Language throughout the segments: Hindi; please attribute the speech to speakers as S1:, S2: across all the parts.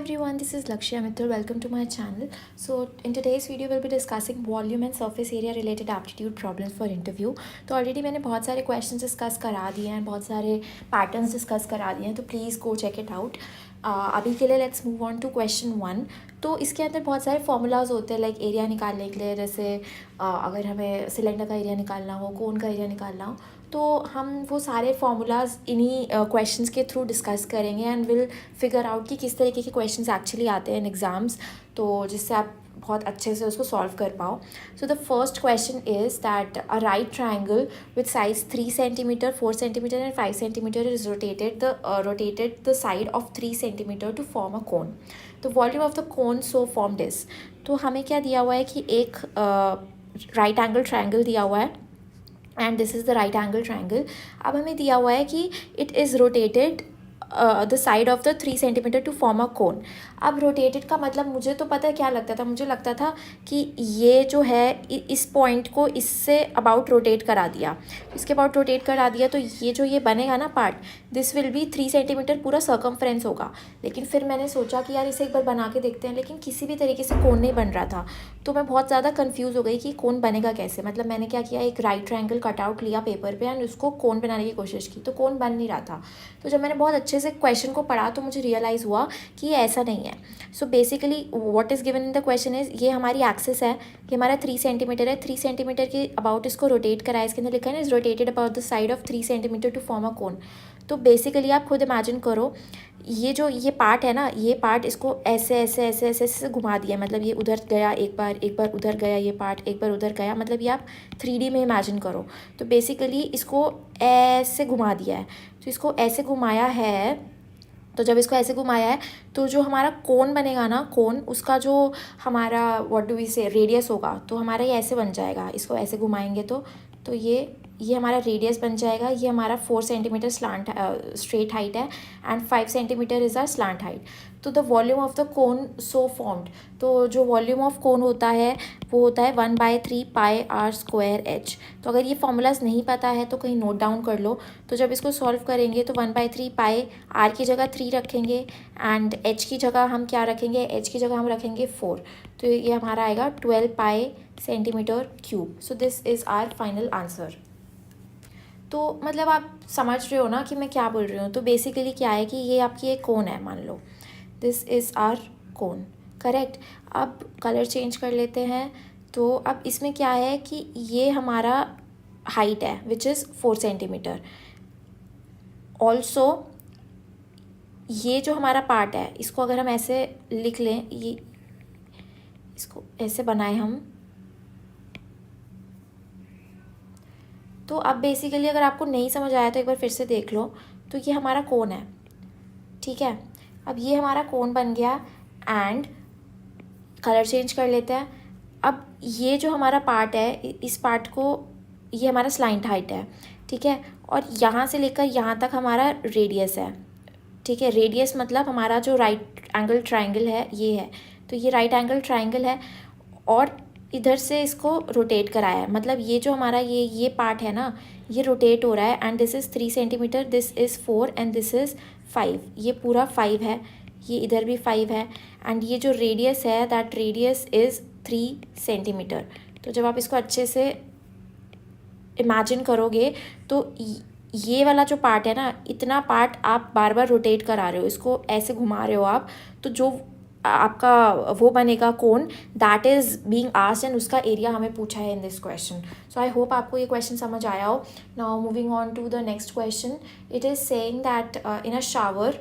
S1: everyone, this is Lakshya Mittal. Welcome to my channel. So in today's video we'll be discussing volume and surface area related aptitude problems for interview. तो already मैंने बहुत सारे questions discuss करा दिए हैं, बहुत सारे patterns discuss करा दिए हैं, तो please go check it out. अभी के लिए let's move on to question 1. तो इसके अंदर बहुत सारे formulas होते हैं like एरिया निकालने के लिए, जैसे अगर हमें सिलेंडर का एरिया निकालना हो, कोन का एरिया निकालना हो, तो हम वो सारे फार्मूलाज इन्हीं क्वेश्चंस के थ्रू डिस्कस करेंगे एंड विल फिगर आउट कि किस तरीके के क्वेश्चंस एक्चुअली आते हैं इन एग्ज़ाम्स, तो जिससे आप बहुत अच्छे से उसको सॉल्व कर पाओ. So the first question is that a right triangle with size 3 cm, 4 cm and 5 cm is rotated the side of 3 cm to form a cone. The volume of the cone so formed is. तो हमें क्या दिया हुआ है कि एक राइट एंगल ट्राइंगल दिया हुआ है and this is the right angle triangle. अब हमें दिया हुआ है कि it is rotated the side of the 3 cm to form a cone. अब रोटेटेड का मतलब मुझे तो पता है क्या लगता था, मुझे लगता था कि ये जो है इस पॉइंट को इससे अबाउट रोटेट करा दिया, इसके अबाउट रोटेट करा दिया, तो ये जो ये बनेगा ना part, this will be 3 cm पूरा सर्कमफ्रेंस होगा. लेकिन फिर मैंने सोचा कि यार इसे एक बार बना के देखते हैं, लेकिन किसी भी तरीके से कोन नहीं बन रहा था. तो मैं बहुत ज़्यादा कंफ्यूज हो गई कि कोन बनेगा कैसे. मतलब मैंने क्या किया, एक राइट ट्रायंगल कटआउट लिया पेपर पे एंड उसको कोन बनाने की कोशिश की, तो कोन बन नहीं रहा था. तो जब मैंने बहुत अच्छे से क्वेश्चन को पढ़ा तो मुझे रियलाइज़ हुआ कि ये ऐसा नहीं है. So basically what is given in the question is, ये हमारी एक्सिस है, ये हमारा 3 cm है, 3 cm के अबाउट इसको रोटेट करा है. इसके अंदर लिखा है is rotated about the side of 3 cm to form a cone. तो बेसिकली आप खुद इमेजिन करो, ये पार्ट है ना, ये पार्ट इसको ऐसे ऐसे ऐसे ऐसे ऐसे घुमा दिया. मतलब ये उधर गया एक बार उधर गया, ये पार्ट एक बार उधर गया. मतलब ये आप 3D में इमेजिन करो. तो बेसिकली इसको ऐसे घुमा दिया है. तो इसको ऐसे घुमाया है, तो जब इसको ऐसे घुमाया है तो जो हमारा कोन बनेगा ना, कोन उसका जो हमारा व्हाट डू वी से रेडियस होगा, तो हमारा ये ऐसे बन जाएगा. इसको ऐसे घुमाएंगे तो ये हमारा रेडियस बन जाएगा. ये हमारा 4 cm स्लांट स्ट्रेट हाइट है and 5 cm is our slant height. तो the volume of the cone so formed, तो जो वॉल्यूम ऑफ कोन होता है वो होता है 1/3 πr²h. तो अगर ये फॉर्मूलाज नहीं पता है तो कहीं नोट डाउन कर लो. तो जब इसको सॉल्व करेंगे तो 1/3 पाई, आर की जगह 3 रखेंगे एंड एच की जगह हम क्या रखेंगे, एच की जगह हम रखेंगे 4. तो ये हमारा आएगा 12 pi cm³. So this is our final answer. तो मतलब आप समझ रहे हो ना कि मैं क्या बोल रही हूँ. तो बेसिकली क्या है कि ये आपकी एक कोन है, मान लो this is our cone, correct. अब कलर चेंज कर लेते हैं. तो अब इसमें क्या है कि ये हमारा हाइट है विच इज़ 4 cm. ऑल्सो ये जो हमारा पार्ट है, इसको अगर हम ऐसे लिख लें, ये इसको ऐसे बनाए हम, तो अब बेसिकली अगर आपको नहीं समझ आया तो एक बार फिर से देख लो. तो ये हमारा कोन है, ठीक है. अब ये हमारा कोन बन गया एंड कलर चेंज कर लेते हैं. अब ये जो हमारा पार्ट है, इस पार्ट को, ये हमारा स्लाइंट हाइट है, ठीक है. और यहाँ से लेकर यहाँ तक हमारा रेडियस है, ठीक है. रेडियस मतलब हमारा जो राइट एंगल ट्राइंगल है ये है. तो ये राइट एंगल ट्राइंगल है और इधर से इसको रोटेट कराया है. मतलब ये जो हमारा ये पार्ट है ना, ये रोटेट हो रहा है and this is 3 cm, this is 4 and this is 5. ये पूरा 5 है, ये इधर भी 5 है एंड ये जो रेडियस है दैट रेडियस इज़ 3 cm. तो जब आप इसको अच्छे से इमेजिन करोगे तो ये वाला जो पार्ट है ना, इतना पार्ट आप बार बार रोटेट करा रहे हो, इसको ऐसे घुमा रहे हो आप, तो जो आपका वो बनेगा cone, that is being asked and उसका एरिया हमें पूछा है in this question. So I hope आपको ये क्वेश्चन समझ आया हो. Now moving on to the next question. It is saying that in a shower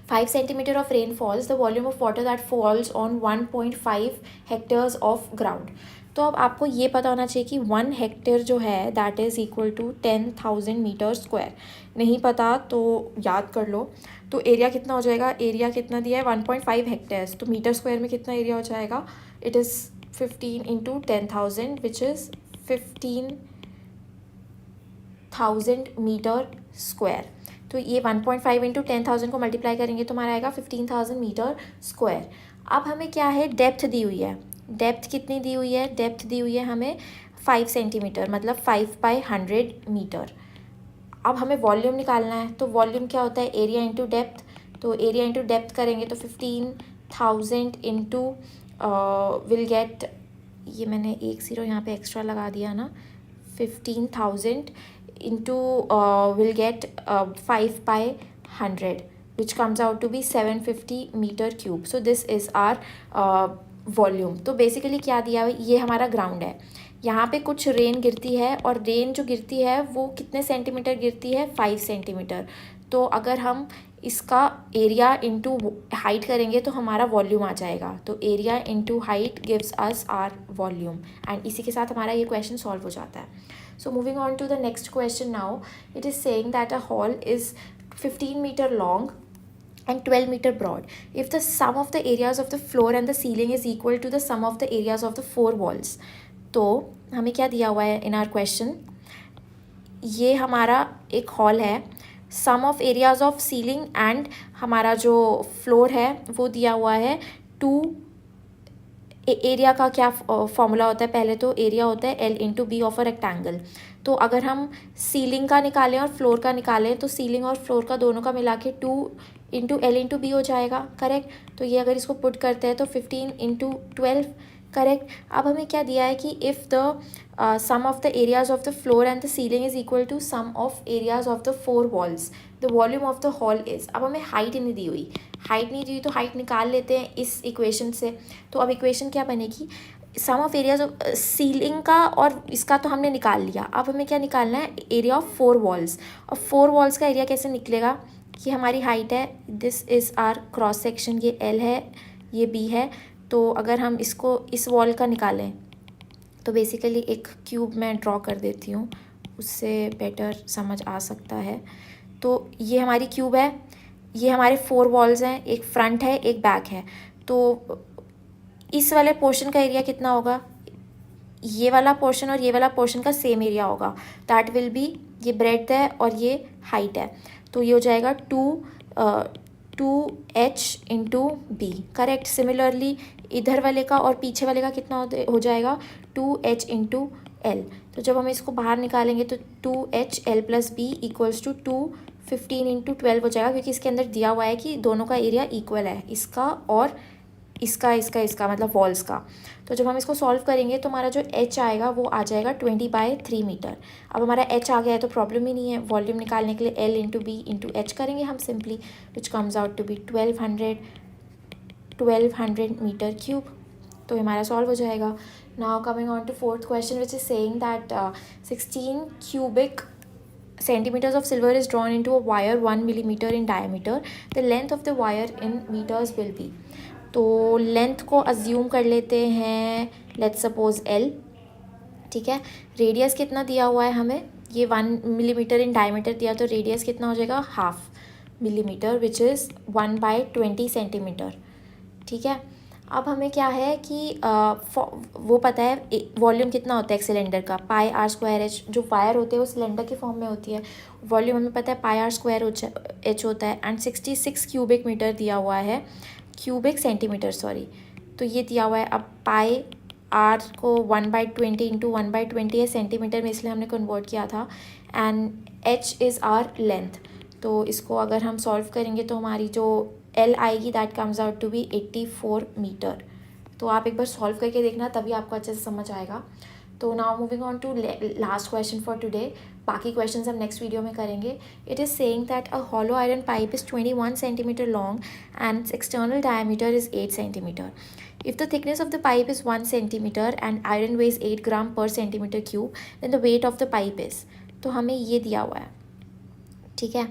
S1: 5 cm of rain falls, the volume of water that falls on 1.5 hectares of ground. तो अब आपको ये पता होना चाहिए कि 1 हेक्टेयर जो है that is equal to 10,000 meter square. नहीं पता तो याद कर लो. तो एरिया कितना हो जाएगा, एरिया कितना दिया है 1.5 हेक्टेयर्स, तो मीटर स्क्वायर में कितना एरिया हो जाएगा, it is 15 × 10,000 which is 15,000 meter square. तो ये 1.5 × 10,000 को मल्टीप्लाई करेंगे तो हमारा आएगा 15,000 मीटर स्क्वायर. अब हमें क्या है, डेप्थ दी हुई है. डेप्थ कितनी दी हुई है, डेप्थ दी हुई है हमें 5 cm, मतलब 5/100 मीटर. अब हमें वॉल्यूम निकालना है. तो वॉल्यूम क्या होता है, एरिया इंटू डेप्थ. तो एरिया इंटू डेप्थ करेंगे तो 15,000 इंटू विल गेट, ये मैंने 1 0 यहाँ पे एक्स्ट्रा लगा दिया ना, 15,000 into will get 5/100 which comes out to be 750 meter cube. So this is our volume. तो बेसिकली क्या दिया है, ये हमारा ग्राउंड है, यहाँ पे कुछ रेन गिरती है और रेन जो गिरती है वो कितने सेंटीमीटर गिरती है, 5 सेंटीमीटर. तो अगर हम इसका एरिया इंटू हाइट करेंगे तो हमारा वॉल्यूम आ जाएगा. तो area into height gives us our volume. And इसी के साथ हमारा ये क्वेश्चन सॉल्व हो जाता है. So moving on to the next question now. It is saying that a hall is 15 meter long and 12 meter broad if the sum of the areas of the floor and the ceiling is equal to the sum of the areas of the 4 walls. तो हमें क्या दिया हुआ है इन आर क्वेश्चन, ये हमारा एक हॉल है, sum of areas of ceiling and हमारा जो फ्लोर है वो दिया हुआ है 2. एरिया का क्या फॉर्मूला होता है, पहले तो एरिया होता है L into B of a rectangle. तो अगर हम सीलिंग का निकालें और फ्लोर का निकालें तो सीलिंग और फ्लोर का दोनों का मिला के 2 इंटू L इंटू बी हो जाएगा. करेक्ट. तो ये अगर इसको पुट करते हैं तो 15 इंटू 12. करेक्ट. अब हमें क्या दिया है कि if the sum of the areas of the floor and the ceiling is equal to sum of areas of the 4 walls the volume of the hall is. अब हमें हाइट नहीं दी हुई, हाइट नहीं दी हुई तो हाइट निकाल लेते हैं इस इक्वेशन से. तो अब इक्वेशन क्या बनेगी, सम ऑफ एरियाज ऑफ सीलिंग का और इसका तो हमने निकाल लिया. अब हमें क्या निकालना है, एरिया ऑफ 4 वॉल्स. और 4 वॉल्स का एरिया कैसे निकलेगा, कि हमारी हाइट है, this is our cross section, ये L है, ये B है. तो अगर हम इसको इस वॉल का निकालें तो बेसिकली एक क्यूब मैं ड्रॉ कर देती हूँ, उससे बेटर समझ आ सकता है. तो ये हमारी क्यूब है, ये हमारे 4 वॉल्स हैं, एक फ्रंट है एक बैक है. तो इस वाले पोर्शन का एरिया कितना होगा, ये वाला पोर्शन और ये वाला पोर्शन का सेम एरिया होगा. दैट विल बी, ये ब्रेड्थ है और ये हाइट है, तो ये हो जाएगा 2H into B. Correct. Similarly इधर वाले का और पीछे वाले का कितना हो जाएगा, 2H इंटू L. तो जब हम इसको बाहर निकालेंगे तो 2H L plus B equals to 215 into 12 हो जाएगा, क्योंकि इसके अंदर दिया हुआ है कि दोनों का एरिया इक्वल है, इसका और इसका मतलब वॉल्स का. तो जब हम इसको सॉल्व करेंगे तो हमारा जो H आएगा वो आ जाएगा 20/3 मीटर. अब हमारा H आ गया है तो प्रॉब्लम ही नहीं है. वॉल्यूम निकालने के लिए L into B into H करेंगे हम simply, which comes out to be 1200 meter cube. तो हमारा सॉल्व हो जाएगा. Now coming on to fourth question which is saying that 16 cubic centimeters of silver is drawn into a wire 1 millimeter in diameter. The length of the wire in meters will be. तो लेंथ को अज्यूम कर लेते हैं, लेट्स सपोज L. ठीक है. रेडियस कितना दिया हुआ है हमें, ये 1 मिलीमीटर इन डायमीटर दिया, तो रेडियस कितना हो जाएगा, 1/2 मिलीमीटर विच इज़ 1/20 सेंटीमीटर. ठीक है. अब हमें क्या है कि वो पता है वॉल्यूम कितना होता है एक सिलेंडर का, πr²h. जो वायर होते हैं वो सिलेंडर के फॉर्म में होती है. वॉल्यूम हमें पता है πr²h होता है. एंड 66 क्यूबिक मीटर दिया हुआ है, क्यूबिक सेंटीमीटर सॉरी. तो ये दिया हुआ है. अब πr को 1/20 इंटू 1/20 है सेंटीमीटर में, इसलिए हमने कन्वर्ट किया था. And h is our length. तो इसको अगर हम सॉल्व करेंगे तो हमारी जो L आएगी that comes out to be 84 meter. तो आप एक बार सॉल्व करके देखना, तभी आपको अच्छे से समझ आएगा. तो now moving on to last question for today. बाकी क्वेश्चंस हम नेक्स्ट वीडियो में करेंगे. It is saying that a hollow iron pipe is 21 centimeter long and its external diameter is 8 centimeter. If the thickness of the pipe is 1 centimeter and iron weighs 8 gram per centimeter cube, then the weight of the pipe is. तो हमें ये दिया हुआ है. ठीक है.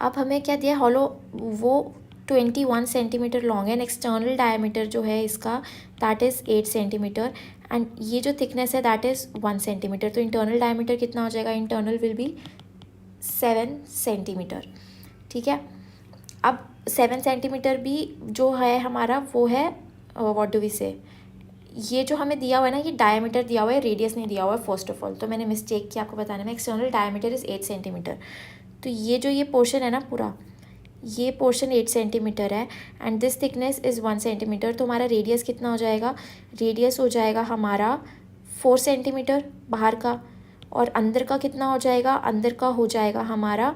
S1: अब हमें क्या दिया, हॉलो वो 21 सेंटीमीटर लॉन्ग है एंड एक्सटर्नल डायमीटर जो है इसका दैट इज़ 8 सेंटीमीटर. एंड ये जो थिकनेस है दैट इज़ 1 सेंटीमीटर. तो इंटरनल डायमीटर कितना हो जाएगा, इंटरनल विल बी 7 सेंटीमीटर. ठीक है. अब 7 सेंटीमीटर भी जो है हमारा वो है व्हाट डू वी से, ये जो हमें दिया हुआ है ना, ये डायमीटर दिया हुआ है, रेडियस नहीं दिया हुआ है फर्स्ट ऑफ ऑल. तो मैंने मिस्टेक की आपको बताने में. External diameter is 8 centimetre. तो ये जो ये पोर्शन है ना पूरा, ये पोर्शन 8 सेंटीमीटर है and this thickness is 1 centimetre. तो हमारा रेडियस कितना हो जाएगा, रेडियस हो जाएगा हमारा 4 सेंटीमीटर बाहर का, और अंदर का कितना हो जाएगा, अंदर का हो जाएगा हमारा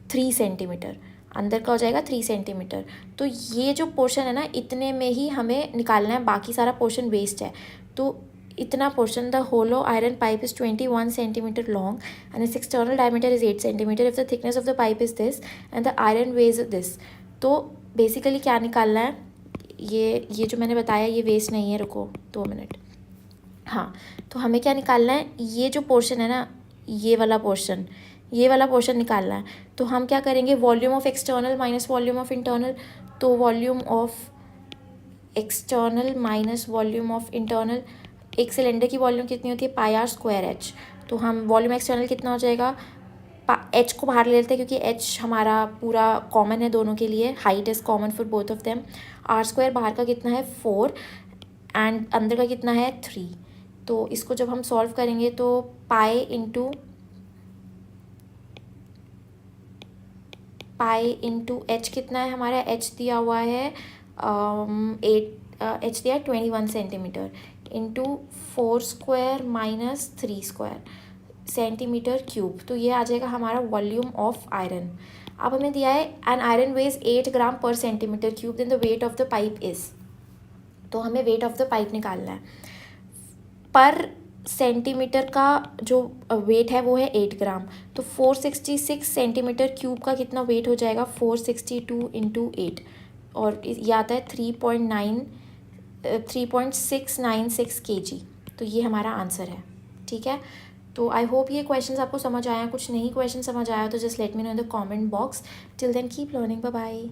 S1: 3 सेंटीमीटर. अंदर का हो जाएगा 3 सेंटीमीटर। तो ये जो पोर्शन है ना, इतने में ही हमें निकालना है, बाकी सारा पोर्शन वेस्ट है। तो इतना portion, the hollow iron pipe is 21 centimeter long and its external diameter is 8 centimeter if the thickness of the pipe is this and the iron weighs this. तो बेसिकली क्या निकालना है, ये जो मैंने बताया ये वेस्ट नहीं है। रुको 2 मिनट। हाँ, तो हमें क्या निकालना है, ये जो पोर्शन है ना, ये वाला पोर्शन निकालना है। तो हम क्या करेंगे, volume of external minus volume of internal. तो volume of external minus volume of internal, एक सिलेंडर की वॉल्यूम कितनी होती है, पाई आर स्क्वायर एच। तो हम वॉल्यूम एक्सटर्नल कितना हो जाएगा, एच को बाहर ले लेते हैं क्योंकि एच हमारा पूरा कॉमन है दोनों के लिए, height is common for both of them. Our square बाहर का कितना है 4 एंड अंदर का कितना है 3। तो इसको जब हम सॉल्व करेंगे तो पाई इंटू एच कितना है हमारा, एच दिया हुआ है एच दिया 21 centimetre into 4 square minus 3 square centimetre cube. तो ये आ जाएगा हमारा वॉल्यूम ऑफ आयरन। अब हमें दिया है an iron veg 8 gram per centimeter cube, then the weight of the pipe is. तो हमें वेट ऑफ द पाइप निकालना है। पर सेंटीमीटर का जो वेट है वो है 8 ग्राम। तो 466 सेंटीमीटर क्यूब का कितना वेट हो जाएगा, 462 इंटू 8, और ये आता है 3.696 kg। तो ये हमारा आंसर है। ठीक है, तो आई होप ये क्वेश्चंस आपको समझ आया। कुछ नहीं क्वेश्चन समझ आया तो just let me know in the comment box. Till then keep learning, bye bye.